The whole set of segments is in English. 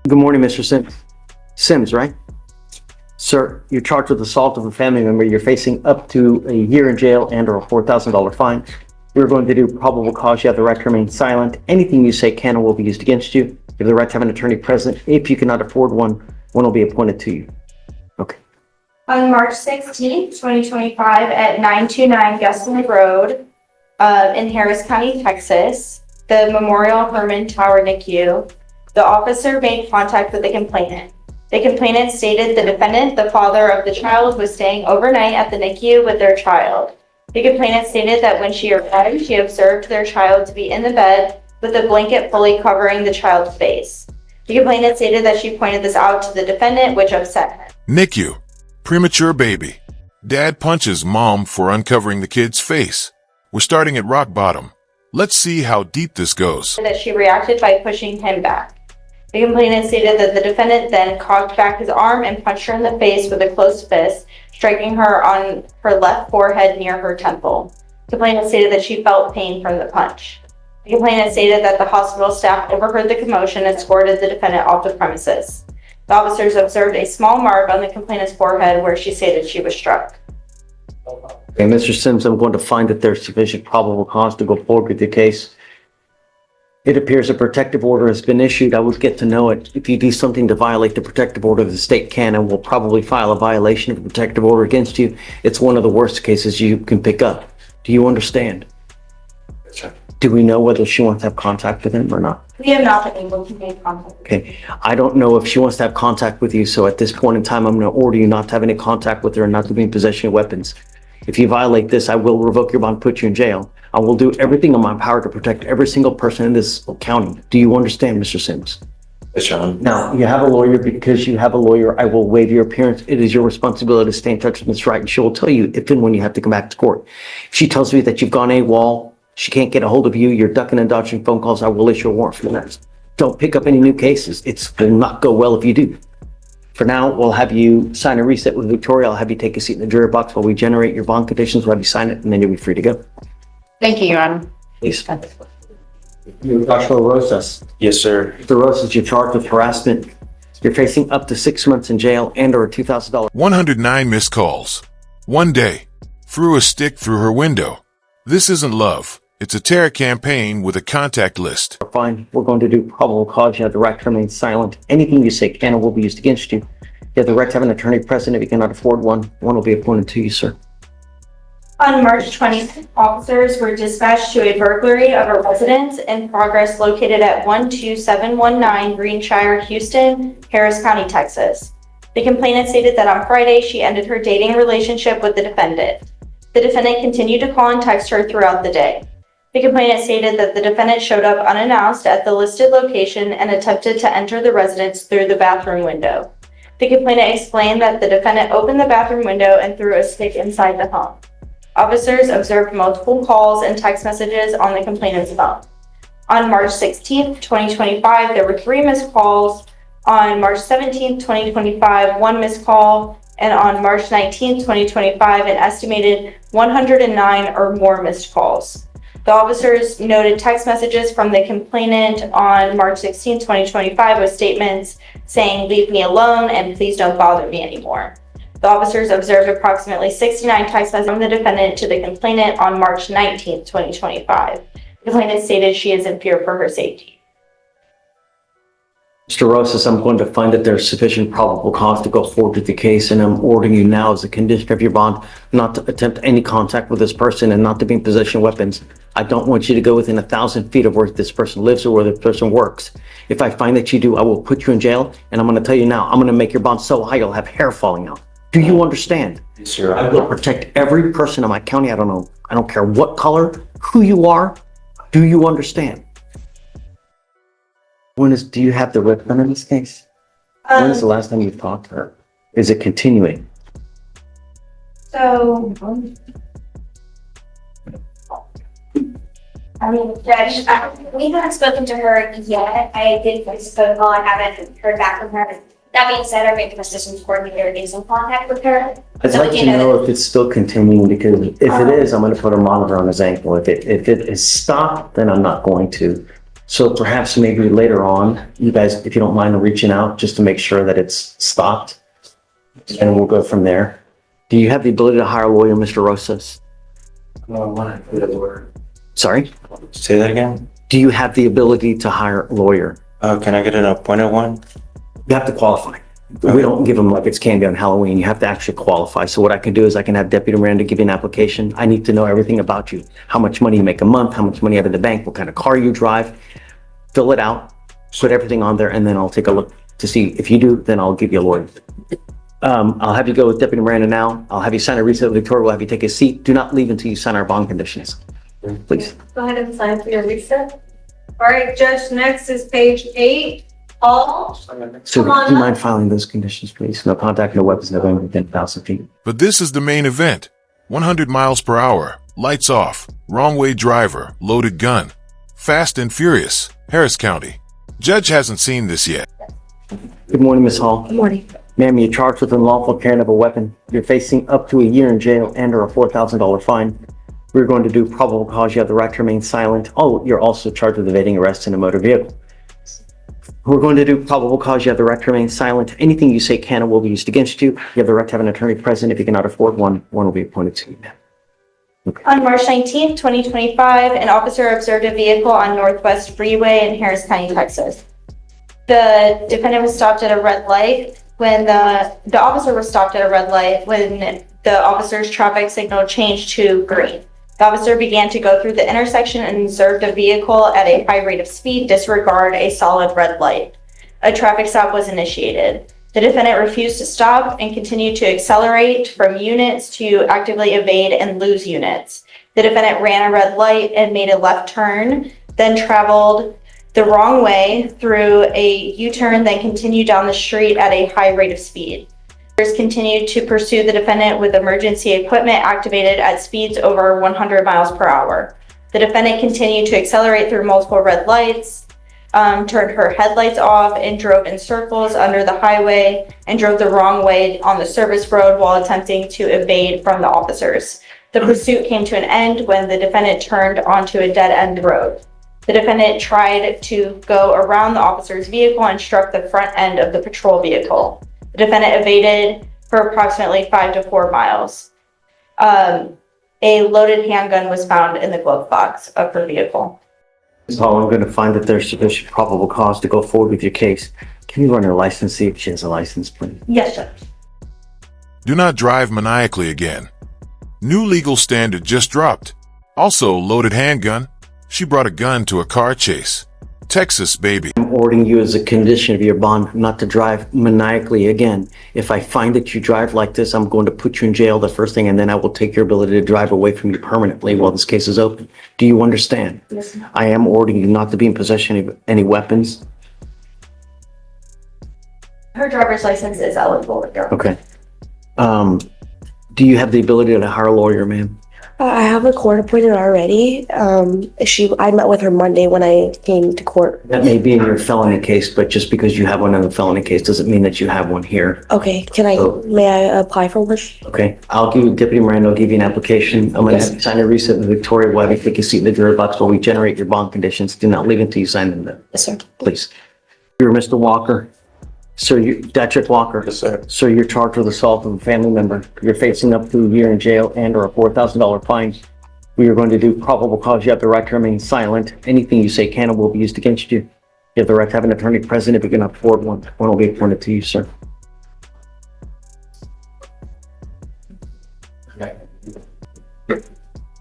Good morning, Mr. Sims. Sims, right? Sir, you're charged with assault of a family member. You're facing up to a year in jail and or a $4,000 fine. We're going to do probable cause. You have the right to remain silent. Anything you say can or will be used against you. You have the right to have an attorney present. If you cannot afford one, one will be appointed to you. Okay. On March 16th, 2025 at 929 Gessler Road in Harris County, Texas, the Memorial Herman Tower NICU, the officer made contact with the complainant. The complainant stated the defendant, the father of the child, was staying overnight at the NICU with their child. The complainant stated that when she arrived, she observed their child to be in the bed with a blanket fully covering the child's face. The complainant stated that she pointed this out to the defendant, which upset him. NICU. Premature baby. Dad punches mom for uncovering the kid's face. We're starting at rock bottom. Let's see how deep this goes. That she reacted by pushing him back. The complainant stated that the defendant then cocked back his arm and punched her in the face with a closed fist, striking her on her left forehead near her temple. The complainant stated that she felt pain from the punch. The complainant stated that the hospital staff overheard the commotion and escorted the defendant off the premises. The officers observed a small mark on the complainant's forehead where she stated she was struck. Okay, Mr. Sims, I'm going to find that there's sufficient probable cause to go forward with the case. It appears a protective order has been issued. I will get to know it. If you do something to violate the protective order, the state can and will probably file a violation of the protective order against you. It's one of the worst cases you can pick up. Do you understand? Sure. Do we know whether she wants to have contact with him or not? We have not been able to make contact. Okay, I don't know if she wants to have contact with you, so at this point in time, I'm going to order you not to have any contact with her and not to be in possession of weapons. If you violate this, I will revoke your bond, put you in jail. I will do everything in my power to protect every single person in this county. Do you understand, Mr. Sims? Yes, John. Now, you have a lawyer. Because you have a lawyer, I will waive your appearance. It is your responsibility to stay in touch with Ms. Wright, and she will tell you if and when you have to come back to court. If she tells me that you've gone AWOL, she can't get a hold of you, you're ducking and dodging phone calls, I will issue a warrant for that. Don't pick up any new cases. It will not go well if you do. For now, we'll have you sign a reset with Victoria. I'll have you take a seat in the jury box while we generate your bond conditions. We'll have you sign it, and then you'll be free to go. Thank you, Your Honor. Please. Joshua Rosas. Yes, sir. Mr. Rosas, you're charged with harassment. You're facing up to 6 months in jail and or a $2,000. 109 missed calls. One day. Threw a stick through her window. This isn't love. It's a terror campaign with a contact list. Fine. We're going to do probable cause. You have the right to remain silent. Anything you say can or will be used against you. You have the right to have an attorney present. If you cannot afford one, one will be appointed to you, sir. On March 20th, officers were dispatched to a burglary of a residence in progress located at 12719 Greenshire, Houston, Harris County, Texas. The complainant stated that on Friday she ended her dating relationship with the defendant. The defendant continued to call and text her throughout the day. The complainant stated that the defendant showed up unannounced at the listed location and attempted to enter the residence through the bathroom window. The complainant explained that the defendant opened the bathroom window and threw a stick inside the home. Officers observed multiple calls and text messages on the complainant's phone. On March 16th, 2025, there were 3 missed calls. On March 17th, 2025, 1 missed call. And on March 19th, 2025, an estimated 109 or more missed calls. The officers noted text messages from the complainant on March 16, 2025 with statements saying, "Leave me alone and please don't bother me anymore." The officers observed approximately 69 text messages from the defendant to the complainant on March 19, 2025. The complainant stated she is in fear for her safety. Mr. Rosas, I'm going to find that there's sufficient probable cause to go forward with the case, and I'm ordering you now as a condition of your bond not to attempt any contact with this person and not to be in possession of weapons. I don't want you to go within 1,000 feet of where this person lives or where this person works. If I find that you do, I will put you in jail, and I'm going to tell you now, I'm going to make your bond so high you'll have hair falling out. Do you understand? Yes, sir. I will protect every person in my county. I don't care what color, who you are. Do you understand? Do you have the weapon in this case? When is the last time you've talked to her? Is it continuing? So, Judge, we haven't spoken to her yet. I did voice a phone call. I haven't heard back from her. That being said, our victim assistance coordinator is in contact with her. I'd like to know if it's still continuing, because if it is, I'm going to put a monitor on his ankle. If it is stopped, then I'm not going to. So perhaps maybe later on, you guys, if you don't mind reaching out just to make sure that it's stopped. And we'll go from there. Do you have the ability to hire a lawyer, Mr. Rosas? Sorry? Say that again? Do you have the ability to hire a lawyer? Can I get an appointed one? You have to qualify. We don't give them like it's candy on Halloween. You have to actually qualify. So what I can do is I can have Deputy Miranda give you an application. I need to know everything about you. How much money you make a month, how much money you have in the bank, what kind of car you drive. Fill it out, put everything on there, and then I'll take a look to see if you do, then I'll give you a lawyer. I'll have you go with Deputy Miranda now. I'll have you sign a receipt with Victoria. We'll have you take a seat. Do not leave until you sign our bond conditions. Please. Go ahead and sign for your reset. All right, Judge, next is page 8. All. So Come on do you up. mind filing those conditions, please? No contact, no weapons, no going within 1,000 feet. But this is the main event. 100 miles per hour, lights off, wrong way driver, loaded gun. Fast and Furious, Harris County. Judge hasn't seen this yet. Good morning, Ms. Hall. Good morning. Ma'am, you're charged with unlawful carrying of a weapon. You're facing up to a year in jail and or a $4,000 fine. We're going to do probable cause. You have the right to remain silent. Oh, you're also charged with evading arrest in a motor vehicle. We're going to do probable cause. You have the right to remain silent. Anything you say can and will be used against you. You have the right to have an attorney present. If you cannot afford one, one will be appointed to you, ma'am. On March 19th, 2025, an officer observed a vehicle on Northwest Freeway in Harris County, Texas. The defendant was stopped at a red light when the officer was stopped at a red light when the officer's traffic signal changed to green. The officer began to go through the intersection and observed a vehicle at a high rate of speed disregard a solid red light. A traffic stop was initiated. The defendant refused to stop and continued to accelerate from units to actively evade and lose units. The defendant ran a red light and made a left turn, then traveled the wrong way through a U-turn, then continued down the street at a high rate of speed. Officers continued to pursue the defendant with emergency equipment activated at speeds over 100 miles per hour. The defendant continued to accelerate through multiple red lights, turned her headlights off, and drove in circles under the highway and drove the wrong way on the service road while attempting to evade from the officers. The pursuit came to an end when the defendant turned onto a dead-end road. The defendant tried to go around the officer's vehicle and struck the front end of the patrol vehicle. The defendant evaded for approximately 5 to 4 miles. A loaded handgun was found in the glove box of her vehicle. Ms. Hall, I'm going to find that there's sufficient probable cause to go forward with your case. Can you run her license, see if she has a license, please? Yes, Judge. Do not drive maniacally again. New legal standard just dropped. Also, loaded handgun. She brought a gun to a car chase. Texas, baby. I'm ordering you as a condition of your bond not to drive maniacally again. If I find that you drive like this, I'm going to put you in jail the first thing, and then I will take your ability to drive away from you permanently while this case is open. Do you understand? Yes, ma'am. I am ordering you not to be in possession of any weapons. Her driver's license is eligible with her. Okay. Do you have the ability to hire a lawyer, ma'am? I have a court appointed already. I met with her Monday when I came to court. That may be in your felony case, but just because you have one in the felony case doesn't mean that you have one here. Okay, So- may I apply for one? Okay, I'll give you, Deputy Miranda, I'll give you an application. I'm gonna have you sign a receipt with Victoria. We'll have you take a seat in the jury box while we generate your bond conditions. Do not leave until you sign them, then, Yes, sir. please. You're Mr. Walker. Sir, Dashcam Walker. Yes, sir. Sir, you're charged with assault of a family member. You're facing up to a year in jail and or a $4,000 fine. We are going to do probable cause. You have the right to remain silent. Anything you say can and will be used against you. You have the right to have an attorney present. If you cannot afford one, one will be appointed to you, sir.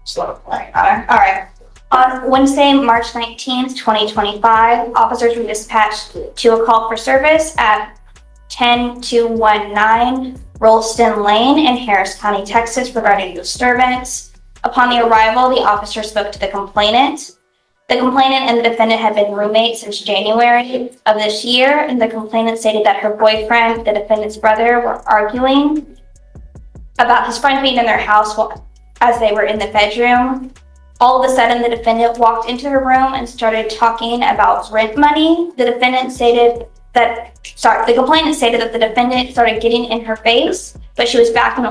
Stop. All right. On Wednesday, March 19th, 2025, officers were dispatched to a call for service at 10219 Rolston Lane in Harris County, Texas regarding disturbance. Upon the arrival, the officer spoke to the complainant. The complainant and the defendant had been roommates since January of this year, and the complainant stated that her boyfriend, the defendant's brother, were arguing about his friend being in their house as they were in the bedroom. All of a sudden, the defendant walked into her room and started talking about rent money. The complainant stated that the defendant started getting in her face, but she was backing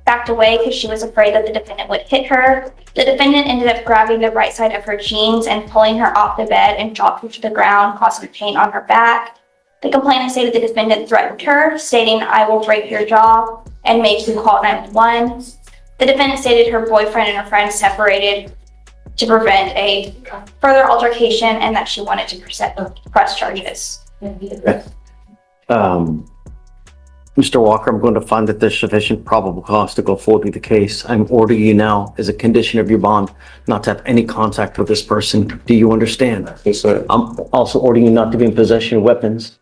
backed away because she was afraid that the defendant would hit her. The defendant ended up grabbing the right side of her jeans and pulling her off the bed and dropped her to the ground, causing pain on her back. The complainant stated the defendant threatened her, stating, "I will break your jaw and make you call 911. The defendant stated her boyfriend and her friend separated to prevent a further altercation and that she wanted to press charges. Mr. Walker, I'm going to find that there's sufficient probable cause to go forward with the case. I'm ordering you now, as a condition of your bond, not to have any contact with this person. Do you understand? Yes, sir. I'm also ordering you not to be in possession of weapons.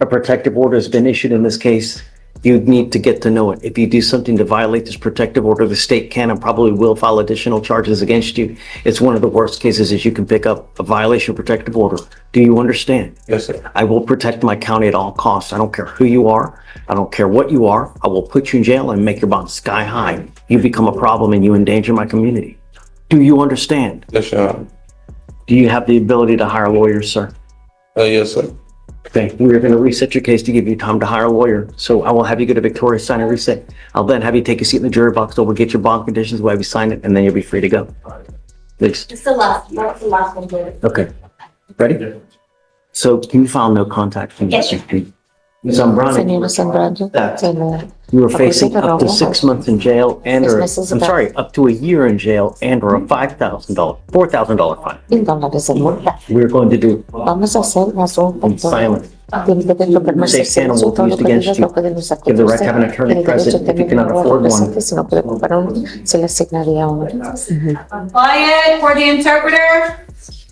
A protective order has been issued in this case. You need to get to know it. If you do something to violate this protective order, the state can and probably will file additional charges against you. It's one of the worst cases as you can pick up a violation of protective order. Do you understand? Yes, sir. I will protect my county at all costs. I don't care who you are. I don't care what you are. I will put you in jail and make your bond sky high. You become a problem and you endanger my community. Do you understand? Yes, Your Honor. Do you have the ability to hire lawyers, sir? Yes, sir. Okay, we're going to reset your case to give you time to hire a lawyer. So I will have you go to Victoria, sign and reset. I'll then have you take a seat in the jury box. We'll get your bond conditions. We'll have you sign it, and then you'll be free to go. Please. It's the last one, please. Okay. Ready? So can you file no contact? From Yes, sir. Ms. Zambrano, Señora Zambrano, that se le you were facing up to 6 months in jail and or, I'm sorry, up to a year in jail and or a $4,000 fine. $1,000 de multa. We're going to do Vamos a hacer las in silence. Tiene que permanecer Safe panel will todo be lo used que against digas you. lo puede usar You have the right to usted. have an attorney Tiene derecho a present. If you tener cannot un afford abogado one, presente. Si no puede comprar uno, se le asignaría uno. Quiet for the interpreter.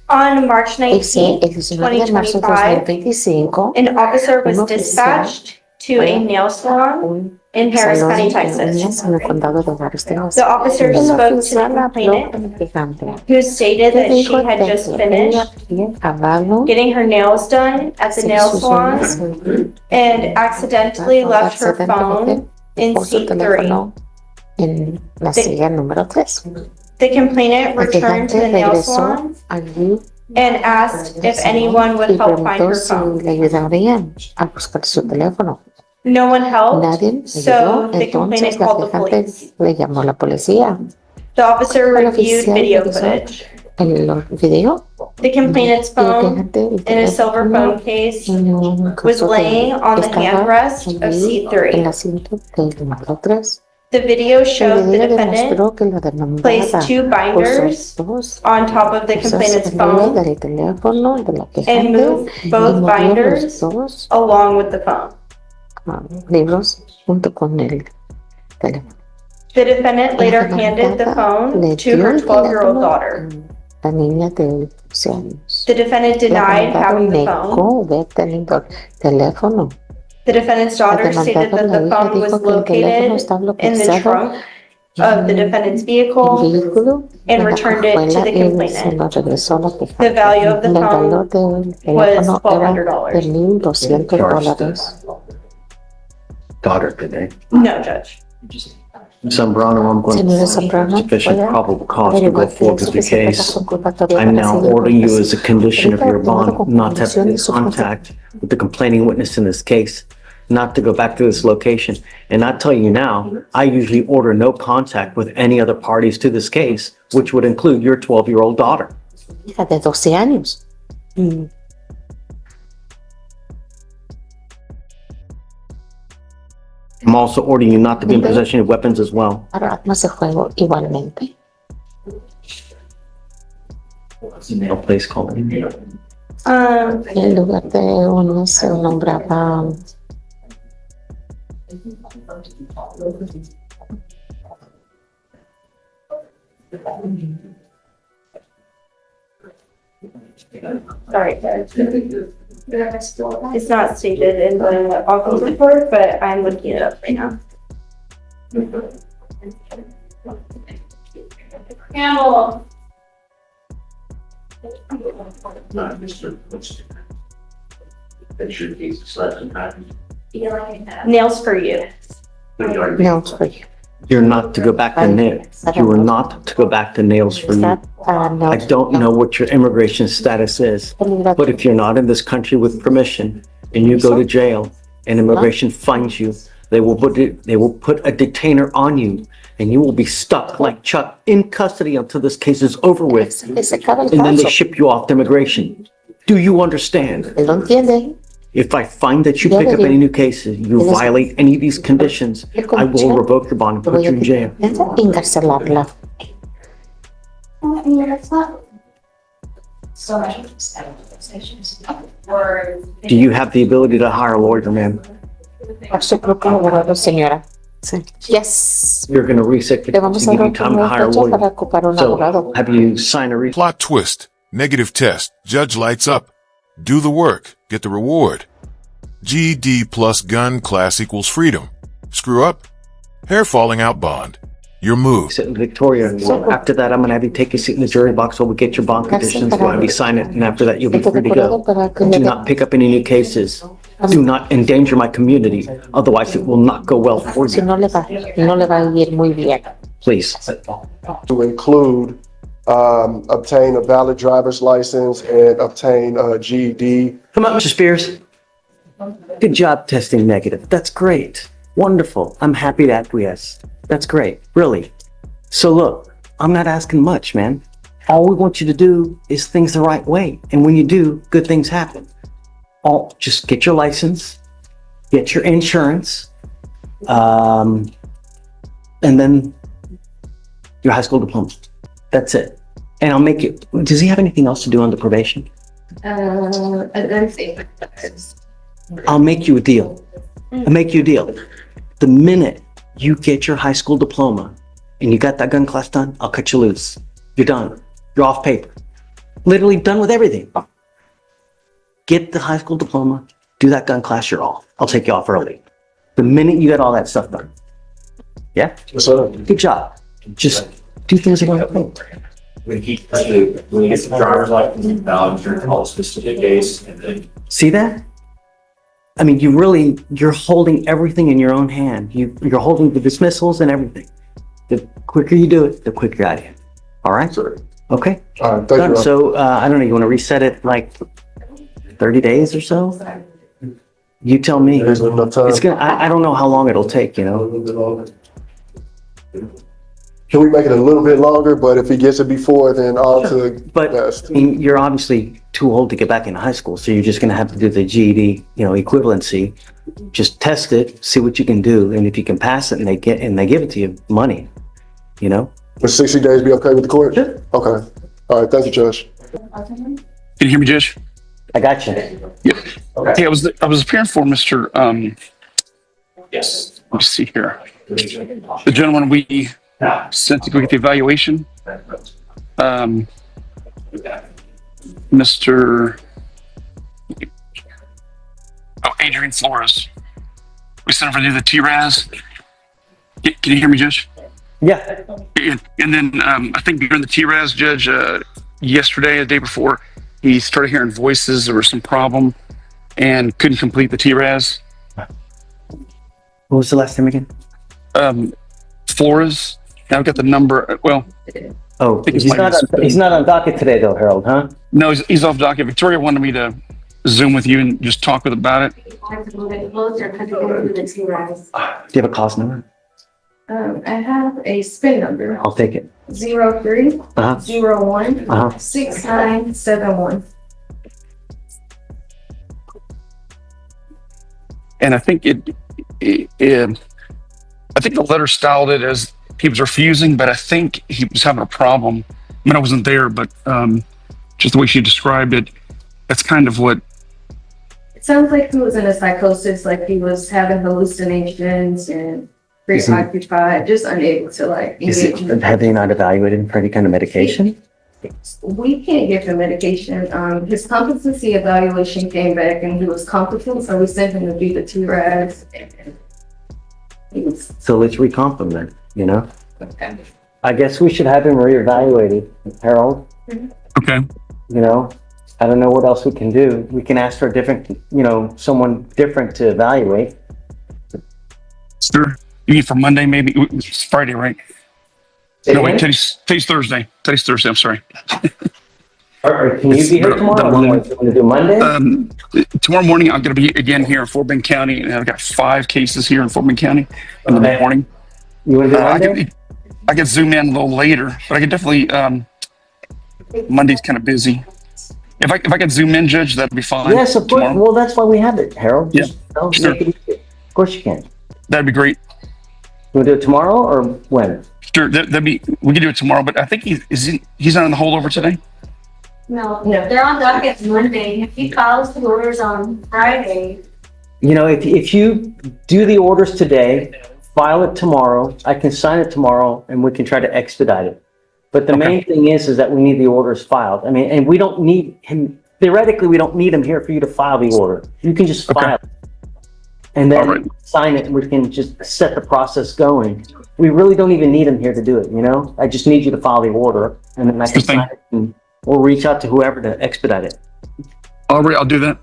On March Ese, 19th, el 19 de marzo de 2025, 2025, an officer was un oficial dispatched to a nail salon un in Harris salón County, de Texas. uñas en el condado de Harris, Texas. The officer El spoke to the oficial habló complainant, con el quejante. who stated Le that she dijo had de just que ella finished había acabado getting her nails done at the de nail sus salon uñas and accidentally left her phone in por su seat 3. teléfono en la silla número 3. The complainant El returned to quejante the nail regresó salon allí and asked if anyone would y help find preguntó her si phone. le ayudarían a buscar su teléfono. No one helped, Nadie le so ayudó, the entonces complainant la called the quejante police. le llamó a la policía. The officer El reviewed oficial video revisó footage. el video The complainant's y el phone quejante, el in a silver teléfono phone case en un was caso laying on the estaba handrest of allí seat en 3. el asiento del número 3. The video El showed the video defendant demostró que la placed demandada 2 binders puso dos on top of the cosas complainant's en medio phone del teléfono de la and quejante moved y both movió los binders dos along with the phone. libros junto con el teléfono. The defendant later La handed the demandada phone le to dio her el 12-year-old teléfono daughter. a la niña de 12 años. The defendant La denied demandada having the phone. negó haber tenido teléfono. The defendant's La daughter stated demandada, that the la hija, phone was dijo que el teléfono located estaba in the localizado trunk of the defendant's vehicle vehículo and en la returned it to cajuela the y se complainant. lo regresó a la The quejante. value of the El valor phone del teléfono era $1,200. de $1,200. daughter today. No, Judge. Zambrano, I'm going Señora to Zambrano, find sufficient voy a probable cause to go averiguar que forward es with your suficiente case. razón culpatoria I'm para now seguir ordering you con as a condition of your bond not to have any Ahorita, contact with the complaining witness in this case, not to go back to this location. And I tell you now, I usually order no contact with any other parties to this case, which would include your 12-year-old daughter. hija de 12 años. I'm also ordering you not to be in possession of weapons as well. Para armas de juego igualmente. What's the nail place called? El lugar de uno se nombraba Sorry, Judge. It's not stated in the office report, but I'm looking it up right now. Campbell. Nails for you. nails for you. You're not to go back to nails. You are not to go back to nails for you. Está para I nails. don't know what your immigration status is, but if you're not in this country with permission and you go to jail and immigration finds you, they will put a detainer on you, and you will be stuck like Chuck in custody until this case is over with, Que se acaba el and then they caso. ship you off to immigration. Do you understand? Él lo entiende. If I find that you pick up any new cases, you violate any of these conditions, I will revoke your bond and Lo put voy you a in jail. encarcelarla. Do you have the ability to hire a lawyer, ma'am? Por su propio abogado, señora. Sí. Yes. You're gonna reset the Le to vamos a give dar you time to una hire a fecha para lawyer. ocupar un So abogado. have you signed a Plot twist. Negative test. Judge lights up. Do the work. Get the reward. GED plus gun class equals freedom. Screw up. Hair falling out bond. Your move. sit in Victoria? Well, after that, I'm gonna have you take a seat in the jury box while we get your bond conditions. We'll have you sign it, and after that, you'll be free to go. Do not pick up any new cases. Do not endanger my community. Otherwise, it will not go well for Si you. no le va a ir muy bien. Please. To include, obtain a valid driver's license and obtain a GED. Come on, Mr. Spears. Good job testing negative. That's great. Wonderful. I'm happy to acquiesce. That's great. Really. So look, I'm not asking much, man. All we want you to do is things the right way. And when you do, good things happen. Just get your license, get your insurance, and then your high school diploma. That's it. And I'll make it. Does he have anything else to do on the probation? I don't think. I'll make you a deal. I'll make you a deal. The minute you get your high school diploma and you got that gun class done, I'll cut you loose. You're done. You're off paper. Literally done with everything. Get the high school diploma, do that gun class, you're off. I'll take you off early. The minute you get all that stuff done. Yeah? Yes, sir. Good job. Just do things the right way. When he gets the driver's license, valid insurance, all specific days, and then See that? I mean, you're holding everything in your own hand. You're holding the dismissals and everything. The quicker you do it, the quicker you're out of here. All right? Sir. Okay? All right, thank Done. you. So, I don't know, you want to reset it like 30 days or so? You tell me. There's enough time. It's gonna, I don't know how long it'll take, you know? Can we make it a little bit longer, but if he gets it before, then all to But, best. I mean, you're obviously too old to get back into high school, so you're just gonna have to do the GED, equivalency. Just test it, see what you can do, and if you can pass it and they give it to you, money, you know? Would 60 days be okay with the court? Sure. Okay. All right, thank you, Judge. Can you hear me, Judge? I got you. Hey, I was appearing for Mr. yes. Let me see here. The gentleman we sent to go get the evaluation. Mr. Adrian Flores. We sent him to do the TRAS. Can you hear me, Judge? Yeah. And then I think during the TRAS, Judge, yesterday, the day before, he started hearing voices. There was some problem and couldn't complete the TRAS. What was the last name again? Flores. Now I've got the number. Well, Oh, think it's he's not on docket today though, Harold, huh? no, he's off docket. Victoria wanted me to Zoom with you and just talk with about it. Do you have a cause number? I have a spin number, I'll take it. 03 Uh-huh. 01 Uh-huh. 6971. And I think I think the letter styled it as he was refusing, but I think he was having a problem. I mean, I wasn't there, but just the way she described it, that's kind of what. It sounds like he was in a psychosis, like he was having hallucinations and preoccupied, just unable to engage. Have they not evaluated him for any kind of medication? We can't give him medication. His competency evaluation came back and he was competent, so we sent him to do the TRAS. So let's recomp him then, Okay. I guess we should have him reevaluated, Harold. Okay. I don't know what else we can do. We can ask for a different, someone different to evaluate. Sure. You mean for Monday, maybe? It's Friday, right? No, wait, today's Thursday. Today's Thursday, I'm sorry. Can you be here tomorrow? Or want to do Monday? Tomorrow morning, I'm going to be again here in Fort Bend County, and I've got 5 cases here in Fort Bend County in the Okay. morning. You want to do Monday? I could zoom in a little later, but I could definitely, Monday's kind of busy. If I could zoom in, Judge, that'd be fine. Yes, of course. tomorrow. Well, that's why we have it, Harold. Yeah. Sure. Make it easy. Of course you can. That'd be great. You want to do it tomorrow or when? Sure, we can do it tomorrow, but I think he's not on the holdover today? No, they're on docket Monday. If he files the orders on Friday. You know, if you do the orders today, file it tomorrow, I can sign it tomorrow and we can try to expedite it. But the main thing is that we need the orders filed. I mean, and we don't need him, theoretically, we don't need him here for you to file the order. You can just file it. And then sign it and we can just set the process going. We really don't even need him here to do it, you know? I just need you to file the order and then I can sign it and we'll reach out to whoever to expedite it. All right, I'll do that.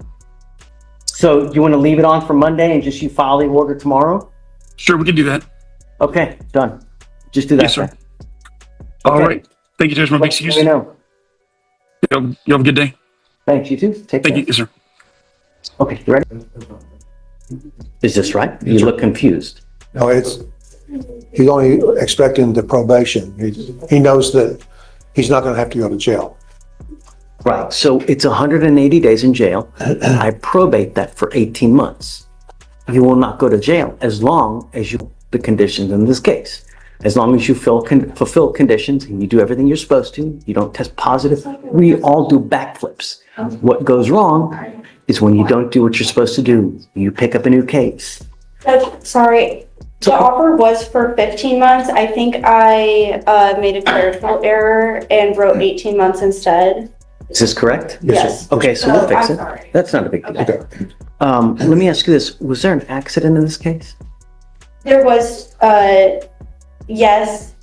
So you want to leave it on for Monday and just you file the order tomorrow? Sure, we can do that. Okay, done. Just do that. Yes, sir. All right. Thank you, Judge. My big excuse. Let me know. You have a good day. Thanks, you too. Take care. Thank you, yes, sir. Okay, you ready? Is this right? You look confused. No, he's only expecting the probation. He knows that he's not going to have to go to jail. Right, so it's 180 days in jail. I probate that for 18 months. You will not go to jail as long as you the conditions in this case. As long as you fulfill conditions and you do everything you're supposed to, you don't test positive. We all do backflips. What goes wrong is when you don't do what you're supposed to do. You pick up a new case. Sorry, the offer was for 15 months. I think I made a clerical error and wrote 18 months instead. Is this correct? Yes. Okay, so we'll fix I'm it. sorry. That's not a big deal. Okay. Let me ask you this. Was there an accident in this case? There was, yes.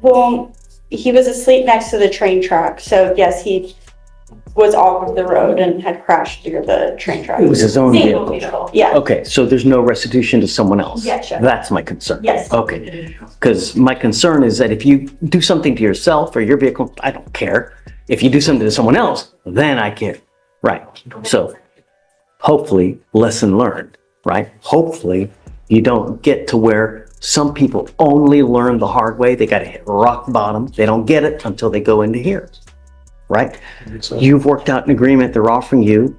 Well, he was asleep next to the train track. So yes, he was off of the road and had crashed through the train track. It was his own vehicle. Yeah. Okay, so there's no restitution to someone else? Yes, sure. That's my concern. Yes. Okay, because my concern is that if you do something to yourself or your vehicle, I don't care. If you do something to someone else, then I care. Right, so hopefully, lesson learned, right? Hopefully, you don't get to where some people only learn the hard way. They got to hit rock bottom. They don't get it until they go into here, right? You've worked out an agreement. They're offering you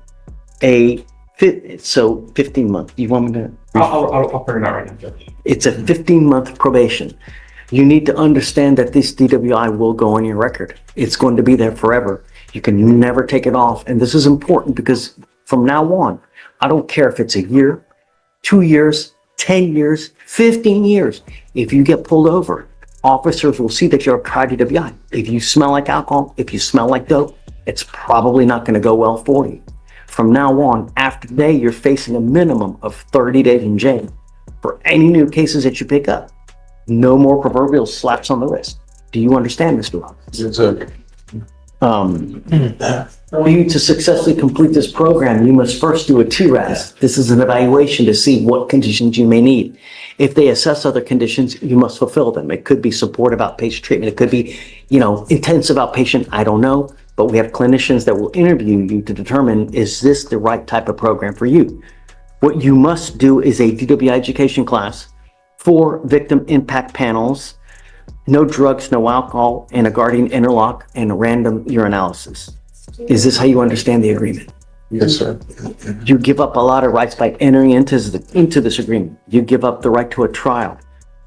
a 15 month. You want me to? I'll figure it out right now, Judge. It's a 15-month probation. You need to understand that this DWI will go on your record. It's going to be there forever. You can never take it off. And this is important because from now on, I don't care if it's a year, 2 years, 10 years, 15 years. If you get pulled over, officers will see that you're a prior DWI. If you smell like alcohol, if you smell like dope, it's probably not going to go well for you. From now on, after today, you're facing a minimum of 30 days in jail for any new cases that you pick up. No more proverbial slaps on the wrist. Do you understand, Mr. Robbins? Yes, sir. For you to successfully complete this program, you must first do a TRAS. This is an evaluation to see what conditions you may need. If they assess other conditions, you must fulfill them. It could be supportive outpatient treatment. It could be, intensive outpatient. I don't know, but we have clinicians that will interview you to determine, is this the right type of program for you? What you must do is a DWI education class, 4 victim impact panels, no drugs, no alcohol, and a guardian interlock and a random urinalysis. Is this how you understand the agreement? Yes, sir. You give up a lot of rights by entering into this agreement. You give up the right to a trial,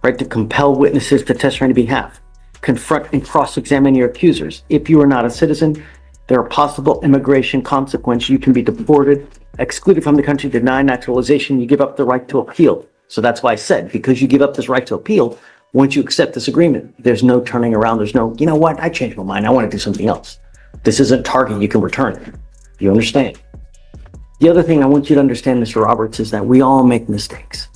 right to compel witnesses to testify on your behalf, confront and cross-examine your accusers. If you are not a citizen, there are possible immigration consequences. You can be deported, excluded from the country, denied naturalization. You give up the right to appeal. So that's why I said, because you give up this right to appeal, once you accept this agreement, there's no turning around. There's no, you know what, I changed my mind. I want to do something else. This isn't Target. You can return it. You understand? The other thing I want you to understand, Mr. Roberts, is that we all make mistakes.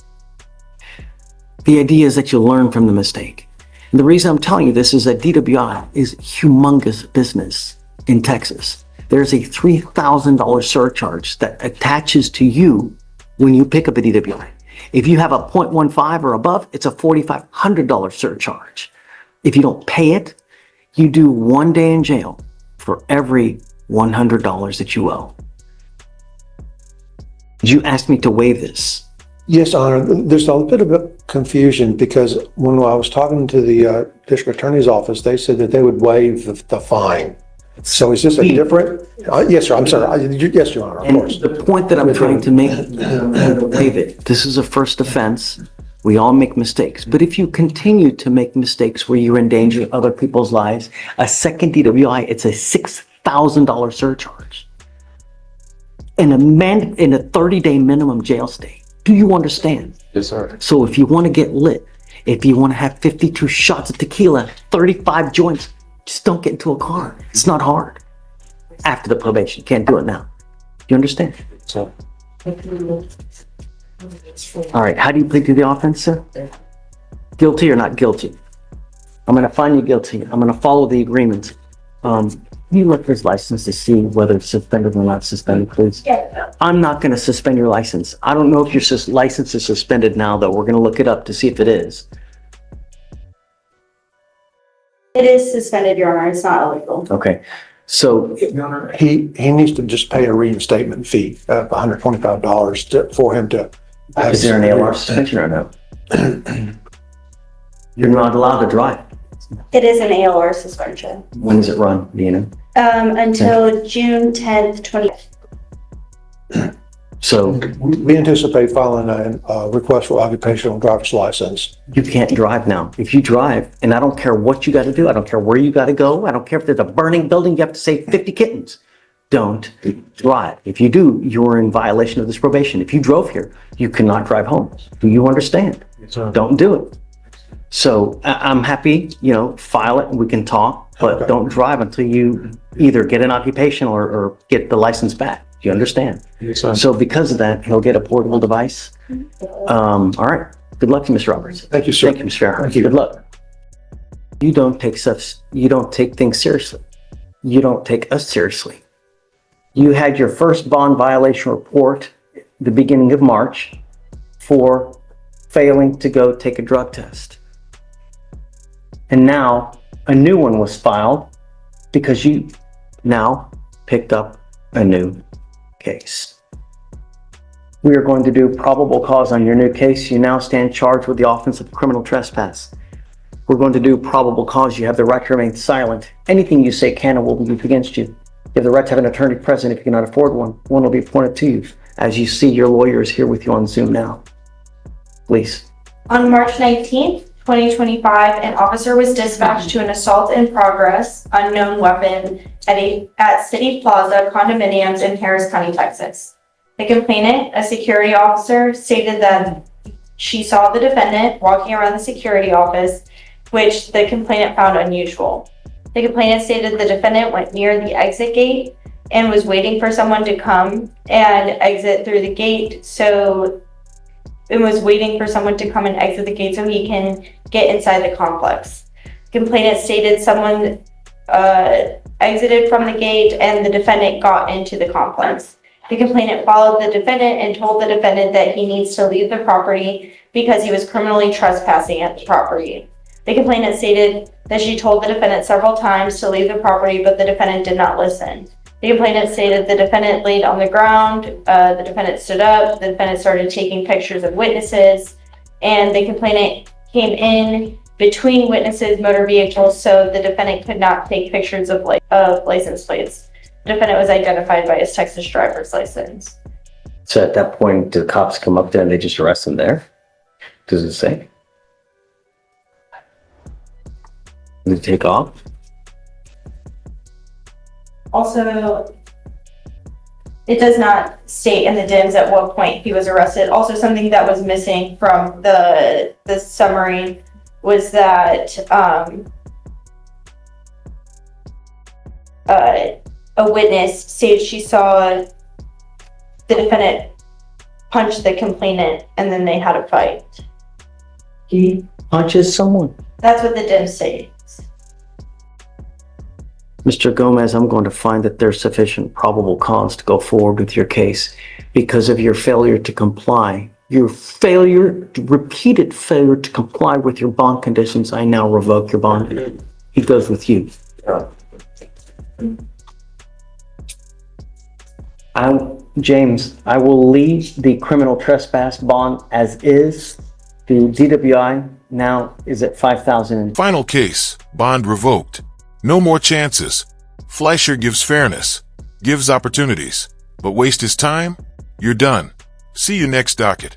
The idea is that you learn from the mistake. And the reason I'm telling you this is that DWI is humongous business in Texas. There's a $3,000 surcharge that attaches to you when you pick up a DWI. If you have a 0.15 or above, it's a $4,500 surcharge. If you don't pay it, you do 1 day in jail for every $100 that you owe. You asked me to waive this. Yes, Honor, there's a bit of a confusion because when I was talking to the district attorney's office, they said that they would waive the fine. So is this a different? Yes, sir, I'm sorry. Yes, Your Honor, of And course. the point that I'm trying to make, waive it. This is a first offense. We all make mistakes. But if you continue to make mistakes where you're endangering other people's lives, a second DWI, it's a $6,000 surcharge. And a 30-day minimum jail stay. Do you understand? Yes, sir. So if you want to get lit, if you want to have 52 shots of tequila, 35 joints, just don't get into a car. It's not hard. After the probation, can't do it now. Do you understand? So, All right, how do you plead to the offense, sir? Guilty or not guilty? I'm gonna find you guilty. I'm gonna follow the agreement. You look for his license to see whether it's suspended or not suspended, please. Yeah. I'm not gonna suspend your license. I don't know if your license is suspended now, though. We're gonna look it up to see if it is. It is suspended, Your Honor. It's not illegal. Okay, so He needs to just pay a reinstatement fee of $125 for him to. is there an ALR suspension or no? You're not allowed to drive. It is an ALR suspension. When does it run, do you know? Until June 10th, 20. So We anticipate filing a request for occupational driver's license. you can't drive now. If you drive, and I don't care what you gotta do, I don't care where you gotta go, I don't care if there's a burning building, you have to save 50 kittens. Don't drive. If you do, you're in violation of this probation. If you drove here, you cannot drive home. Do you understand? Don't do it. So I'm happy, file it and we can talk, but Okay. don't drive until you either get an occupation or get the license back. Do you understand? Yes, sir. So because of that, he'll get a portable device. All right. Good luck to you, Mr. Roberts. Thank you, sir. Thank you, Mr. Farrar. Thank you. Good luck. You don't take things seriously. You don't take us seriously. You had your first bond violation report the beginning of March for failing to go take a drug test. And now a new one was filed because you now picked up a new case. We are going to do probable cause on your new case. You now stand charged with the offense of criminal trespass. We're going to do probable cause. You have the right to remain silent. Anything you say can and will be used against you. You have the right to have an attorney present if you cannot afford one. One will be appointed to you. As you see, your lawyer is here with you on Zoom now. Please. On March 19th, 2025, an officer was dispatched to an assault in progress, unknown weapon at City Plaza condominiums in Harris County, Texas. The complainant, a security officer, stated that she saw the defendant walking around the security office, which the complainant found unusual. The complainant stated the defendant went near the exit gate and was waiting for someone to come and exit through the gate so the gate so he can get inside the complex. Complainant stated someone exited from the gate and the defendant got into the complex. The complainant followed the defendant and told the defendant that he needs to leave the property because he was criminally trespassing at the property. The complainant stated that she told the defendant several times to leave the property, but the defendant did not listen. The complainant stated the defendant laid on the ground, the defendant stood up, the defendant started taking pictures of witnesses, and the complainant came in between witnesses' motor vehicles so the defendant could not take pictures of license plates. The defendant was identified by his Texas driver's license. So at that point, do the cops come up there and they just arrest him there? Does it say? Did it take off? Also, it does not state in the DIMS at what point he was arrested. Also, something that was missing from the summary was that a witness stated she saw the defendant punch the complainant and then they had a fight. He punches someone. That's what the DIMS states. Mr. Gomez, I'm going to find that there's sufficient probable cause to go forward with your case because of your failure to comply. Repeated failure to comply with your bond conditions. I now revoke your bond. He goes with you. James, I will leave the criminal trespass bond as is. The DWI now is at 5,000. Final case, bond revoked. No more chances. Fleischer gives fairness, gives opportunities, but waste his time? You're done. See you next docket.